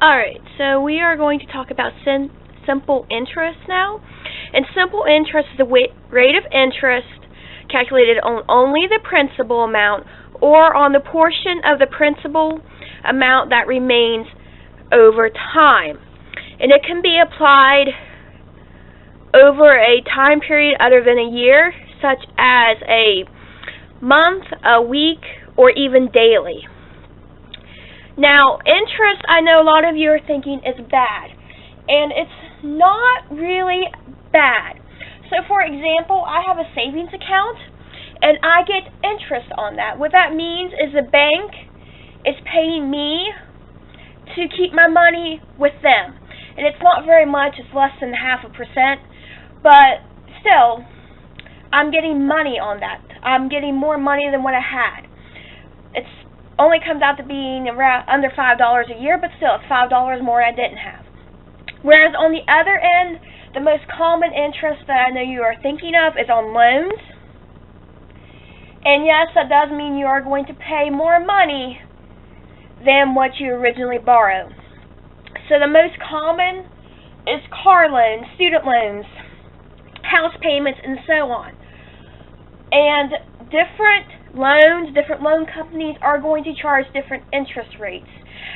Alright, so we are going to talk about simple interest now. And simple interest is the rate of interest calculated on only the principal amount or on the portion of the principal amount that remains over time. And it can be applied over a time period other than a year, such as a month, a week, or even daily. Now, interest, I know a lot of you are thinking is bad, and it's not really bad. So, for example, I have a savings account, and I get interest on that. What that means is the bank is paying me to keep my money with them. And it's not very much, it's less than 0.5%, but still, I'm getting money on that. I'm getting more money than what I had. It only comes out to being around under $5 a year, but still, it's $5 more I didn't have. Whereas on the other end, the most common interest that I know you are thinking of is on loans. And yes, that does mean you are going to pay more money than what you originally borrowed. So the most common is car loans, student loans, house payments, and so on. And different loans, different loan companies are going to charge different interest rates.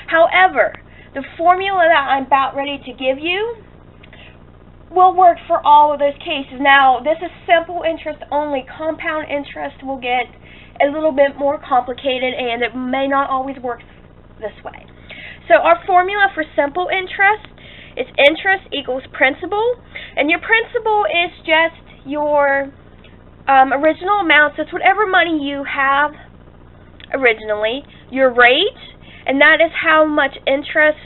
However, the formula that I'm about ready to give you will work for all of those cases. Now, this is simple interest only. Compound interest will get a little bit more complicated, and it may not always work this way. So our formula for simple interest is interest equals principal, and your principal is just your original amount, so it's whatever money you have originally, your rate, and that is how much interest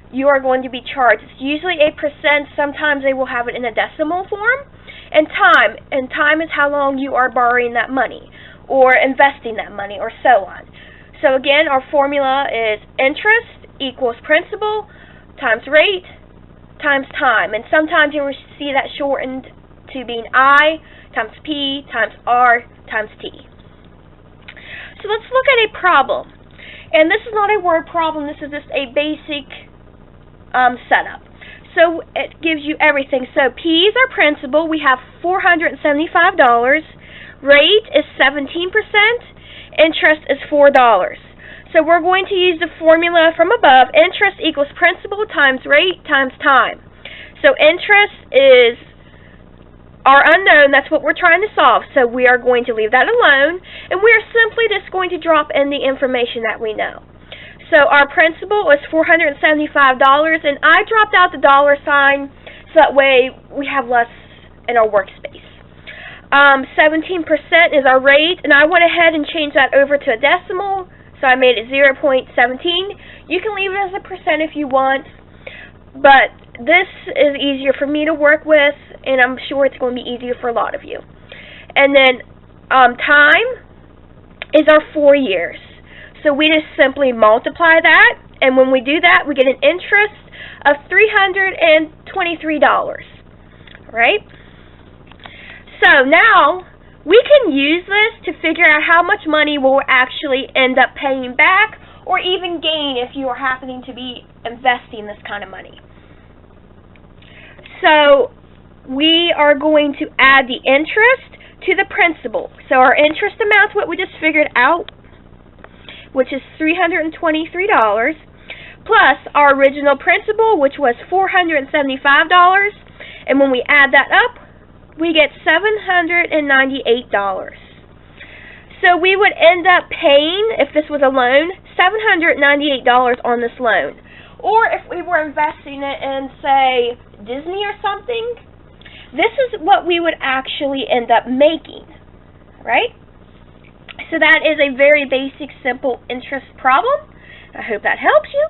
you are going to be charged. It's usually 8%, sometimes they will have it in a decimal form, and time is how long you are borrowing that money, or investing that money, or so on. So again, our formula is interest equals principal times rate times time, and sometimes you will see that shortened to being I times P times R times T. So let's look at a problem. And this is not a word problem, this is just a basic setup. So it gives you everything. So P is our principal, we have $475, rate is 17%, interest is $4. So we're going to use the formula from above, interest equals principal times rate times time. So interest is our unknown, that's what we're trying to solve, so we are going to leave that alone, and we are simply just going to drop in the information that we know. So our principal is $475, and I dropped out the $sign, so that way we have less in our workspace. 17% is our rate, and I went ahead and changed that over to a decimal, so I made it 0.17. You can leave it as a percent if you want, but this is easier for me to work with, and I'm sure it's going to be easier for a lot of you. And then time is our 4 years. So we just simply multiply that, and when we do that, we get an interest of $323. Right? So now we can use this to figure out how much money we'll actually end up paying back, or even gain if you are happening to be investing this kind of money. So we are going to add the interest to the principal. So our interest amount is what we just figured out, which is $323, plus our original principal, which was $475, and when we add that up, we get $798. So we would end up paying, if this was a loan, $798 on this loan. Or if we were investing it in, say, Disney or something, this is what we would actually end up making, right? So that is a very basic, simple interest problem. I hope that helps you.